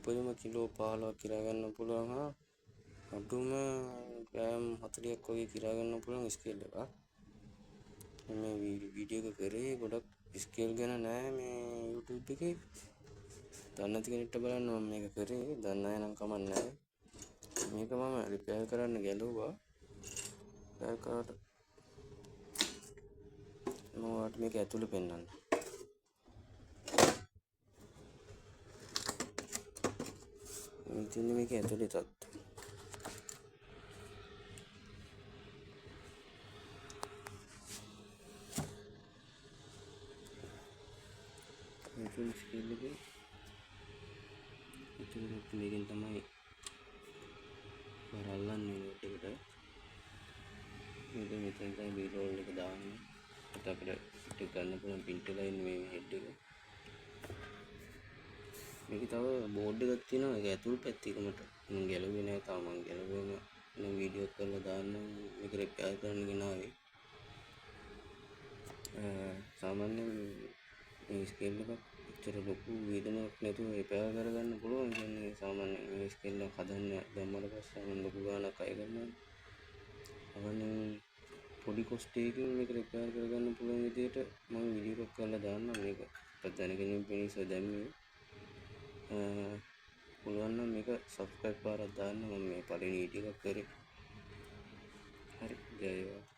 උපරිම කිලෝ 15ක් කිරා ගන්න පුළුවන් හා අඩුම ග්‍රෑම් 40ක් වගේ කිරා ගන්න පුළුවන් ස්කේල් එකක්. මේ වීඩියෝ එක කරේ ගොඩක් ස්කේල් ගැන නෑ මේ YouTube එකේ. දන්නේ නැති කෙනෙක්ට බලන්න මම මේක කරේ. දන්න අය නම් කමක් නෑ. මේක මම රිපෙයාර් කරන්න ගැලුවා. රිපෙයාර් කරාට මම ඔයාලට මේක ඇතුළේ පෙන්නන්න. මේක ඇතුළේ තත්ත්වය. මේක ස්කේල් එකේ ඉතින් මේකෙන් තමයි බලන්නේ නේද එකට. මේක මෙතෙන් තමයි බී රෝල් එක දාන්නේ. ඒත් අපිට ටික ගන්න පුළුවන් පින්ට් එකලා ඉන්නේ මේ හෙඩ් එක. මේක තව බෝඩ් එකක් තියෙනවා. ඒක ඇතුල් පැත්තේකමට මම ගැලුවේ නෑ තාම. මම ගැලුවම මම වීඩියෝ කරලා දාන්නම්. මේක රිපෙයාර් කරන්න ගෙනාවේ. සාමාන්‍යයෙන් මේ ස්කේල් එකක් ඇත්තට ලොකු වේදනාවක් නැතුව රිපෙයාර් කරගන්න පුළුවන්. කියන්නේ සාමාන්‍යයෙන් මේ ස්කේල් එක හදන්න දැම්මම පස්සේ මම ලොකු ගාණක් අය කරනවා. සාමාන්‍යයෙන් පොඩි කොස්ට් එකකින් මේක රිපෙයාර් කරගන්න පුළුවන් විදිහට මම වීඩියෝ එකක් කරලා දාන්නම්. මේක දැනගැනීම පිණිස දැම්මේ. පුළුවන් නම් මේක සබ්ස්ක්‍රයිබ් පාරක් දාන්න. මම මේ පළවෙනි වීඩියෝ එකක් කරේ. හරි ජය වේවා.